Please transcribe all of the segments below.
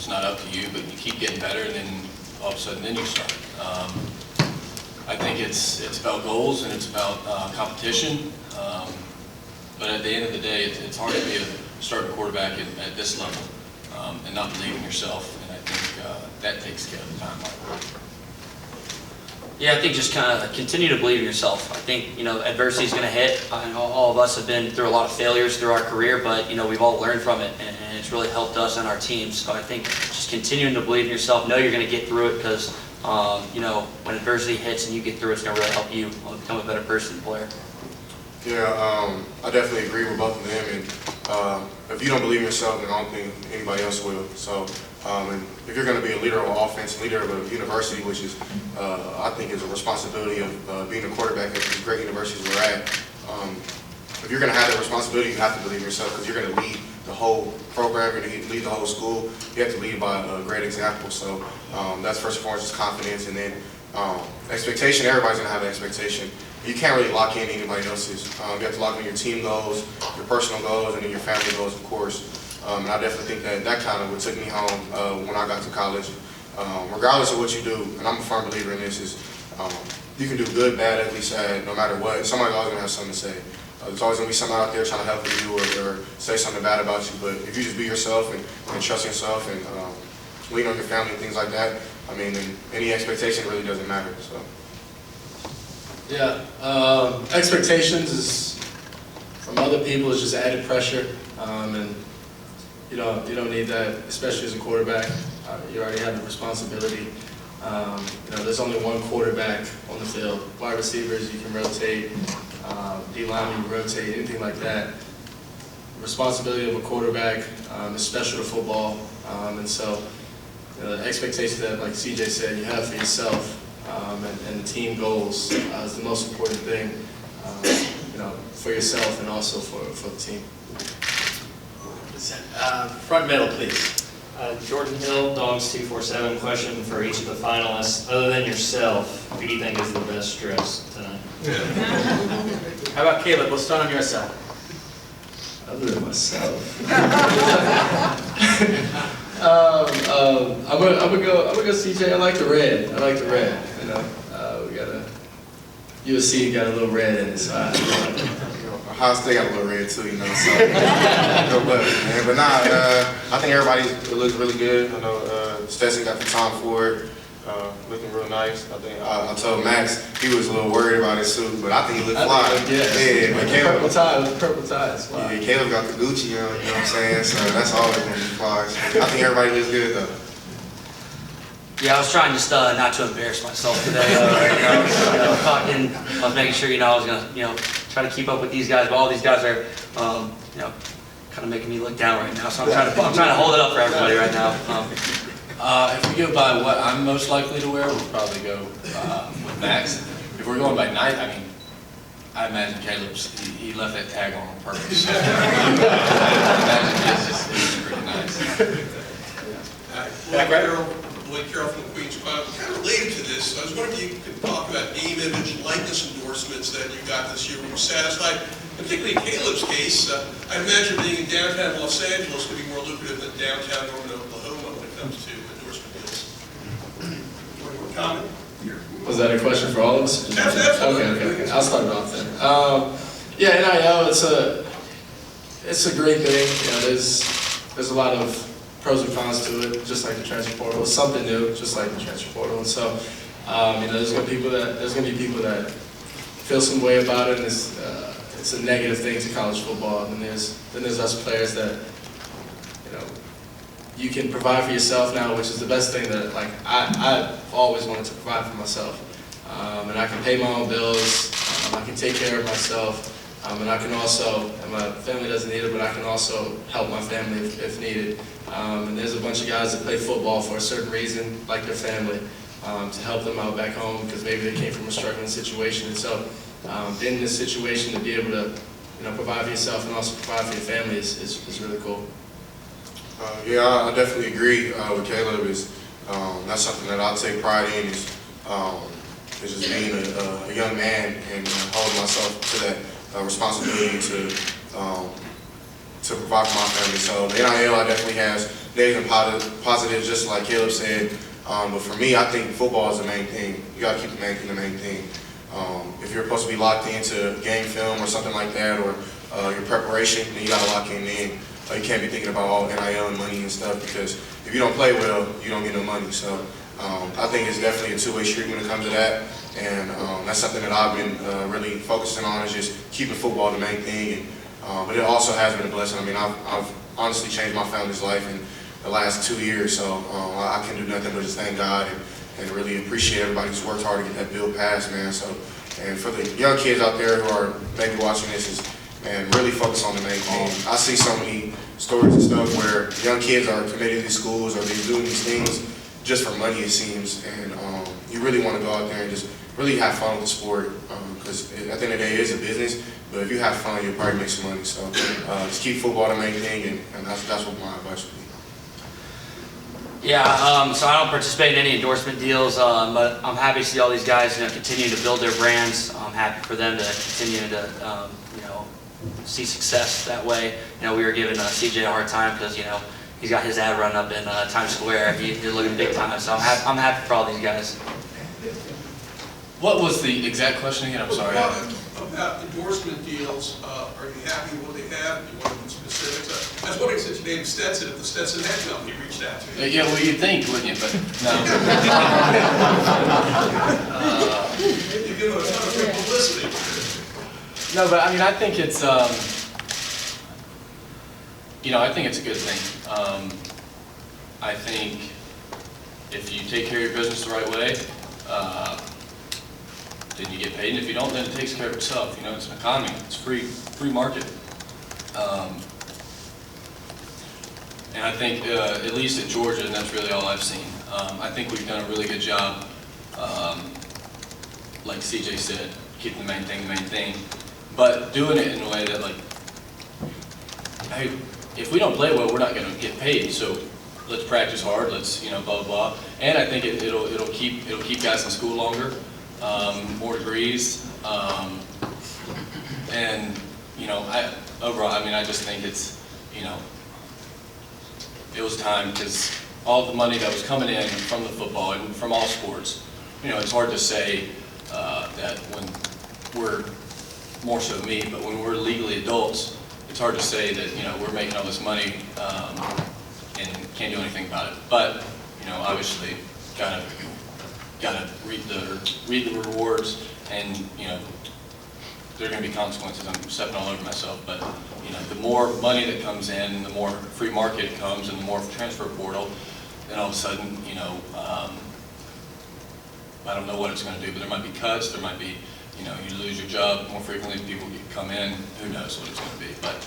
it's not up to you, but you keep getting better, and then all of a sudden, then you start. I think it's about goals and it's about competition. But at the end of the day, it's hard to be a starting quarterback at this level and not believe in yourself. And I think that takes care of the time. Yeah, I think just kind of continue to believe in yourself. I think, adversity is going to hit. I know all of us have been through a lot of failures through our career, but, we've all learned from it, and it's really helped us and our team. So I think just continuing to believe in yourself, know you're going to get through it, because, when adversity hits and you get through it, it's going to really help you become a better person and player. Yeah, I definitely agree with both of them. And if you don't believe in yourself, then I don't think anybody else will. So, and if you're going to be a leader of offense, leader of a university, which is, I think, is a responsibility of being a quarterback at these great universities we're at. If you're going to have that responsibility, you have to believe in yourself, because you're going to lead the whole program, you're going to lead the whole school. You have to lead by a great example. So that's first and foremost just confidence, and then expectation. Everybody's going to have an expectation. You can't really lock in anybody else's. You have to lock in your team goals, your personal goals, and then your family goals, of course. And I definitely think that kind of what took me home when I got to college. Regardless of what you do, and I'm a firm believer in this, is you can do good, bad, ugly, sad, no matter what. Somebody's always going to have something to say. There's always going to be someone out there trying to help you or say something bad about you. But if you just be yourself and trust yourself and lean on your family and things like that, I mean, then any expectation really doesn't matter. So. Yeah, expectations is from other people is just added pressure, and you don't need that, especially as a quarterback. You already have the responsibility. There's only one quarterback on the field. Wide receivers, you can rotate. D lineman, you rotate, anything like that. The responsibility of a quarterback is special to football, and so the expectations that, like CJ said, you have for yourself. And the team goals is the most important thing, for yourself and also for the team. Front middle, please. Jordan Hill, Dogs 247. Question for each of the finalists. Other than yourself, who do you think is the best dressed tonight? How about Caleb? We'll start on your side. Other than myself, I'm gonna go CJ. I like the red. We got a USC got a little red in it, so Ohio State got a little red too, so go Bucks, man. But nah, I think everybody looks really good. I know Stetson got the Tom Ford, looking real nice. I think I told Max he was a little worried about his suit, but I think he looked fly. Yeah, but Caleb, purple tie. Yeah, Caleb got the Gucci, you know what I'm saying? So that's always gonna be fly. So I think everybody looks good though. Yeah, I was trying just not to embarrass myself today. Talking, I was making sure I was gonna try to keep up with these guys, but all these guys are kind of making me look down right now. So I'm trying to hold it up for everybody right now. If we go by what I'm most likely to wear, we'll probably go with Max. If we're going by night, I imagine Caleb's, he left that tag on purpose. I imagine it's pretty nice. Blake Carroll from the Queens Club. Kind of related to this, I was wondering if you could talk about name, image, and likeness endorsements that you got this year. Were you satisfied? Particularly in Caleb's case, I imagine being in downtown Los Angeles could be more lucrative than downtown Norman, Oklahoma when it comes to endorsement deals. One comment? Was that a question for all of us? Absolutely. Okay. I'll start it off then. Yeah, NIL, it's a great thing. There's a lot of pros and cons to it, just like the transfer portal. It's something new, just like the transfer portal. And so, there's gonna be people that feel some way about it, and it's a negative thing to college football. And then there's us players that you can provide for yourself now, which is the best thing that I've always wanted to provide for myself. And I can pay my own bills. I can take care of myself. And I can also, and my family doesn't need it, but I can also help my family if needed. And there's a bunch of guys that play football for a certain reason, like their family, to help them out back home because maybe they came from a struggling situation. And so, in this situation, to be able to, provide for yourself and also provide for your family is really cool. Yeah, I definitely agree with Caleb. That's something that I take pride in. Is just being a young man and holding myself to that responsibility to provide for my family. So the NIL definitely has negative and positive, just like Caleb said. But for me, I think football is the main thing. You got to keep the main thing. If you're supposed to be locked into game film or something like that, or your preparation, then you got to lock in. You can't be thinking about all NIL and money and stuff, because if you don't play well, you don't get no money. So I think it's definitely a two-way street when it comes to that. And that's something that I've been really focusing on, is just keeping football the main thing. But it also has been a blessing. I mean, I've honestly changed my family's life in the last 2 years, so I can do nothing but just thank God and really appreciate everybody who's worked hard to get that bill passed, man. So, and for the young kids out there who are maybe watching this, man, really focus on the main thing. I see so many stories and stuff where young kids are committed to these schools, or they're doing these things just for money, it seems. And you really want to go out there and just really have fun with the sport, because at the end of the day, it is a business. But if you have fun, you'll probably make some money. So just keep football the main thing, and that's what my advice would be. Yeah, so I don't participate in any endorsement deals, but I'm happy to see all these guys, continue to build their brands. I'm happy for them to continue to, see success that way. We were giving CJ a hard time because, he's got his ad run up in Times Square. He's looking big time, so I'm happy for all these guys. What was the exact question again? I'm sorry. About endorsement deals, are you happy with what they have? Do you want to be specifics? I was wondering, since you named Stetson, if the Stetson Head Company reached out to you. Yeah, well, you'd think, wouldn't you? But no. You give it a ton of good publicity. No, but I mean, I think it's, I think it's a good thing. I think if you take care of your business the right way, then you get paid, and if you don't, then it takes care of itself. It's an economy. It's free market. And I think, at least at Georgia, and that's really all I've seen, I think we've done a really good job, like CJ said, keeping the main thing, but doing it in a way that, like, hey, if we don't play well, we're not going to get paid, so let's practice hard, let's, blah, blah, blah. And I think it'll keep guys in school longer, more degrees, and, overall, I just think it's, it was time, because all the money that was coming in from the football and from all sports, it's hard to say that when we're, more so me, but when we're legally adults, it's hard to say that, we're making all this money and can't do anything about it. But, obviously, gotta reap the rewards, and, there are going to be consequences. I'm stepping all over myself, but the more money that comes in, the more free market it comes, and the more transfer portal, then all of a sudden, I don't know what it's going to do, but there might be cuts, there might be, you lose your job more frequently, people come in, who knows what it's going to be, but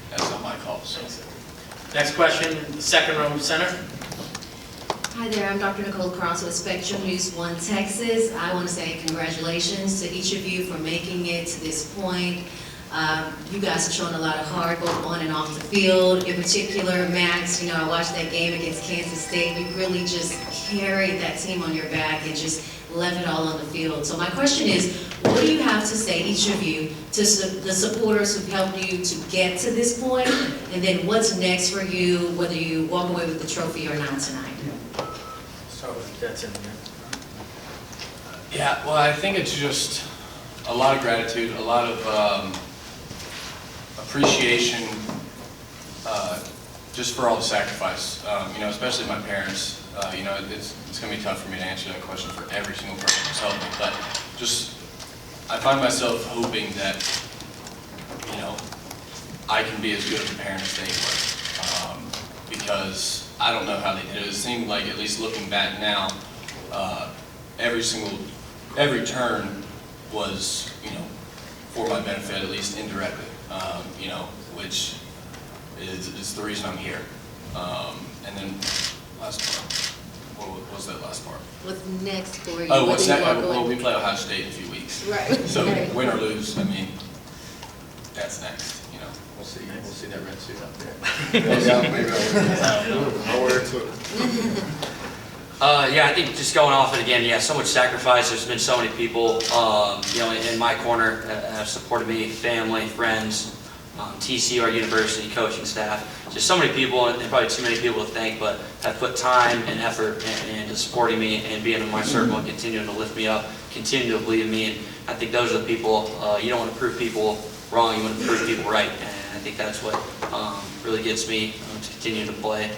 that's not my call. So. Next question, second row center. Hi there, I'm Dr. Nicole Cross with Spectrum News 1 Texas. I want to say congratulations to each of you for making it to this point. You guys have shown a lot of heart, both on and off the field. In particular, Max, I watched that game against Kansas State. You really just carried that team on your back and just left it all on the field. So my question is, what do you have to say, each of you, to the supporters who've helped you to get to this point? And then what's next for you, whether you walk away with the trophy or not tonight? That's in there. Yeah, well, I think it's just a lot of gratitude, a lot of appreciation, just for all the sacrifice. Especially my parents. It's going to be tough for me to answer that question for every single person who's helped me, but just I find myself hoping that I can be as good of a parent as they were, because I don't know how they did it. It seemed like, at least looking back now, every turn was, for my benefit, at least indirectly, which is the reason I'm here. And then last part, what was that last part? What's next for you? Oh, what's next? Well, we play Ohio State in a few weeks. Right. So win or lose, that's next. We'll see that red suit up there. Maybe I'll wear it too. Yeah, I think just going off it again, so much sacrifice. There's been so many people, in my corner that have supported me, family, friends, TCU, our university, coaching staff, just so many people, and probably too many people to thank, but have put time and effort into supporting me and being in my circle and continuing to lift me up, continue to believe in me. And I think those are the people, you don't want to prove people wrong, you want to prove people right. And I think that's what really gets me to continue to play,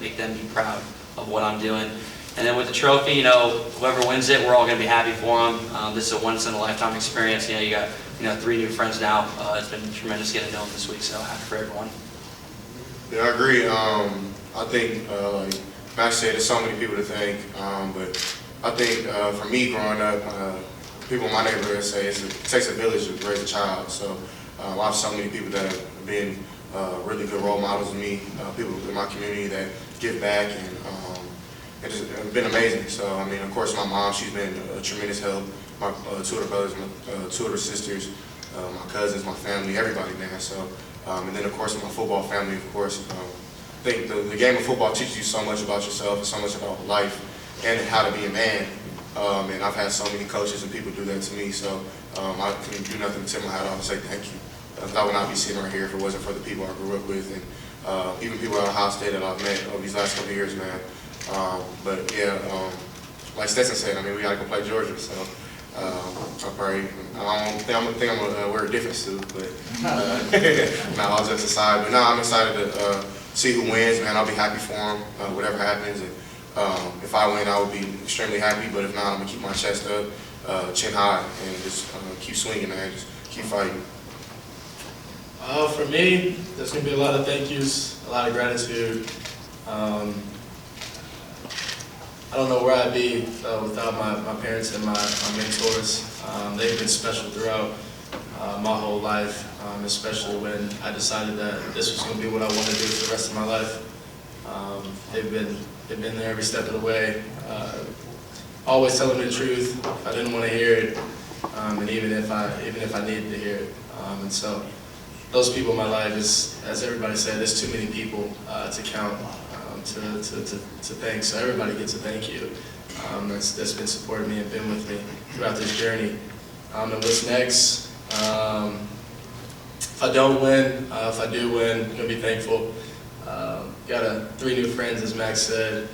make them be proud of what I'm doing. And then with the trophy, you know, whoever wins it, we're all going to be happy for them. This is a once-in-a-lifetime experience. You know, you got 3 new friends now. It's been tremendous getting to know them this week, so happy for everyone. Yeah, I agree. I think, like Max said, there's so many people to thank, but I think for me growing up, people in my neighborhood say it takes a village to raise a child. So I have so many people that have been really good role models of me, people in my community that give back, and it's been amazing. So, I mean, of course, my mom, she's been a tremendous help. My 2 older brothers, my 2 older sisters, my cousins, my family, everybody, man. So, and then, of course, my football family, of course. I think the game of football teaches you so much about yourself and so much about life and how to be a man. And I've had so many coaches and people do that to me. So I can do nothing but tip my hat off and say thank you. I would not be sitting right here if it wasn't for the people I grew up with, and even people at Ohio State that I've met over these last couple of years, man. But yeah, like Stetson said, I mean, we got to go play Georgia, so I don't think I'm gonna wear a different suit, but no, all jokes aside. But no, I'm excited to see who wins, man. I'll be happy for them, whatever happens. And if I win, I will be extremely happy. But if not, I'm gonna keep my chest up, chin high, and just keep swinging, man. Just keep fighting. For me, there's going to be a lot of thank yous, a lot of gratitude. I don't know where I'd be without my parents and my mentors. They've been special throughout my whole life, especially when I decided that this was going to be what I wanted to do for the rest of my life. They've been there every step of the way, always telling me the truth if I didn't want to hear it, and even if I needed to hear it. And so those people in my life, as everybody said, there's too many people to count, to thank. So everybody gets a thank you. That's been supporting me and been with me throughout this journey. And what's next? If I don't win, if I do win, I'm gonna be thankful. Got 3 new friends, as Max said,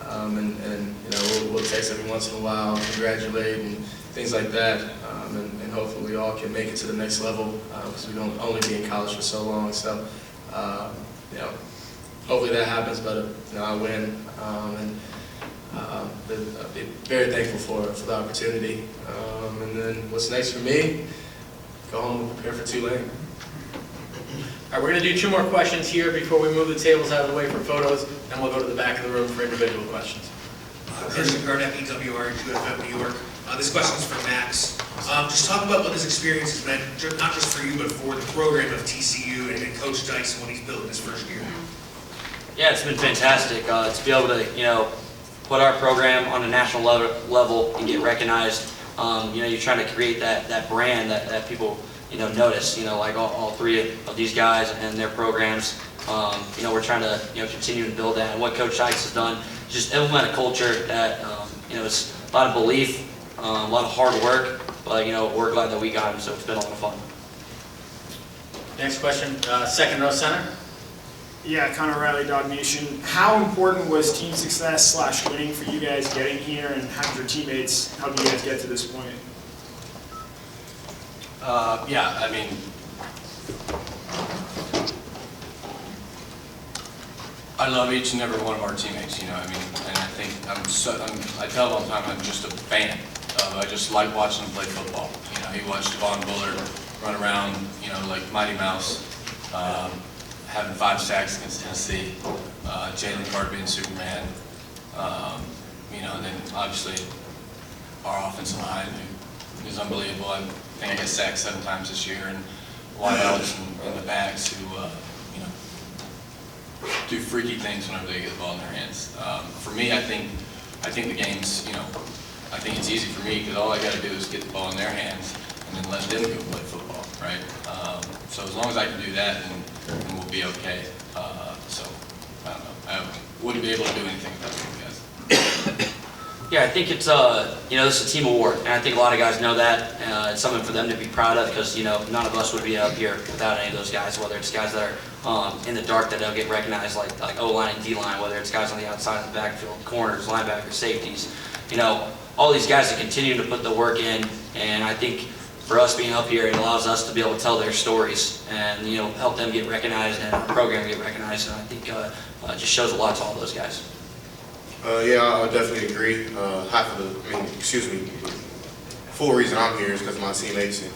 and you know, we'll text every once in a while, congratulate and things like that, and hopefully we all can make it to the next level because we don't only be in college for so long. So, you know, hopefully that happens, but you know, I win, and I'll be very thankful for the opportunity. And then what's next for me? Go home and prepare for Tulane. All right, we're going to do 2 more questions here before we move the tables out of the way for photos, and we'll go to the back of the room for individual questions. Christian Gardner, EWR, 2FM New York. This question is for Max. Just talk about what this experience has meant, not just for you, but for the program of TCU and Coach Dykes and what he's built in his first year. Yeah, it's been fantastic to be able to, you know, put our program on a national level and get recognized. You know, you're trying to create that brand that people, you know, notice. You know, like all 3 of these guys and their programs. You know, we're trying to, you know, continue to build that. And what Coach Dykes has done, just implement a culture that, you know, it's a lot of belief, a lot of hard work. But you know, we're glad that we got him, so it's been a lot of fun. Next question, second row center. Yeah, Connor Riley, Dog Nation. How important was team success / winning for you guys getting here, and how did your teammates help you guys get to this point? Yeah, I mean, I love each and every one of our teammates, you know, I mean, and I think I tell them all the time, I'm just a fan. I just like watching them play football. You know, you watch Devon Bullard run around, you know, like Mighty Mouse, having 5 sacks against Tennessee, Jalen Carter being Superman, you know, and then obviously our offensive line is unbelievable. I think I got sacked 7 times this year, and wideouts and the backs who, you know, do freaky things whenever they get the ball in their hands. For me, I think the game's, you know, I think it's easy for me because all I got to do is get the ball in their hands and then let them go play football, right? So as long as I can do that, then we'll be okay. So I don't know. I wouldn't be able to do anything without you guys. Yeah, I think it's this is a team award, and I think a lot of guys know that. It's something for them to be proud of because none of us would be up here without any of those guys. Whether it's guys that are in the dark that don't get recognized, like O-line and D-line, whether it's guys on the outside of the backfield, corners, linebackers, safeties, all these guys that continue to put the work in, and I think for us being up here, it allows us to be able to tell their stories and help them get recognized and our program get recognized. And I think it just shows a lot to all those guys. Yeah, I definitely agree. Full reason I'm here is because of my teammates and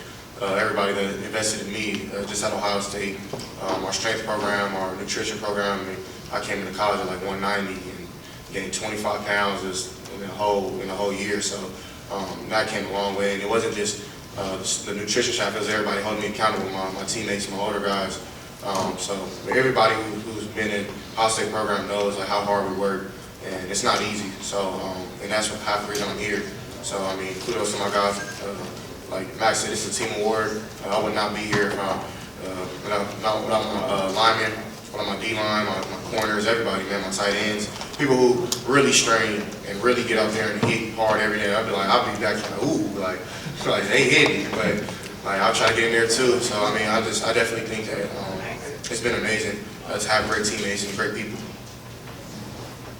everybody that invested in me. Just at Ohio State, our strength program, our nutrition program. I came into college at like 190 and gained 25 pounds just in the whole year. So that came a long way. And it wasn't just the nutrition staff; it was everybody holding me accountable. My teammates, my older guys. So everybody who's been in Ohio State program knows like how hard we work. And it's not easy, so and that's half the reason I'm here. So I mean, kudos to my guys. Like Max said, it's a team award. I would not be here if without my linemen, without my D-line, my corners, everybody, man, my tight ends, people who really strain and really get out there and hit hard every day. I'll be back like, ooh, like they hit me, but like I'll try to get in there too. So I mean, I definitely think that it's been amazing to have great teammates and great people.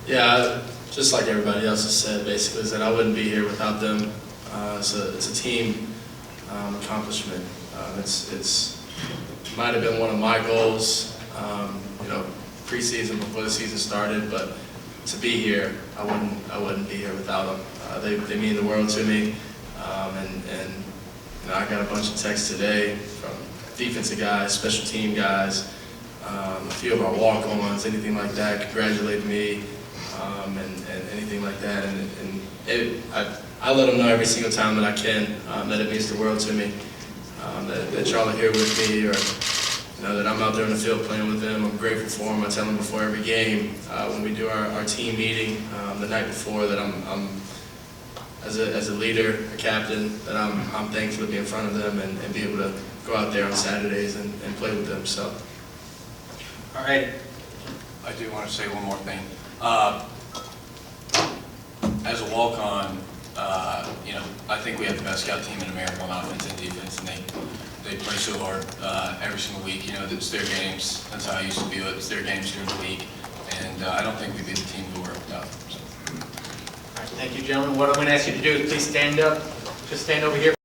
Yeah, just like everybody else has said, basically, is that I wouldn't be here without them. It's a team accomplishment. It might have been one of my goals, preseason before the season started, but to be here, I wouldn't be here without them. They mean the world to me, and I got a bunch of texts today from defensive guys, special team guys, a few of our walk-ons, anything like that, congratulating me. And anything like that, I let them know every single time that I can that it means the world to me, that y'all are here with me, or that I'm out there in the field playing with them. I'm grateful for them. I tell them before every game when we do our team meeting the night before that I'm as a leader, a captain, that I'm thankful to be in front of them and be able to go out there on Saturdays and play with them. So, All right. I do want to say one more thing. As a walk-on, I think we have the best scout team in America on offense and defense, and they play so hard every single week. It's their games. That's how I used to view it. It's their games during the week, and I don't think we'd be the team we were without them. So. All right, thank you, gentlemen. What I'm going to ask you to do is please stand up. Just stand over here.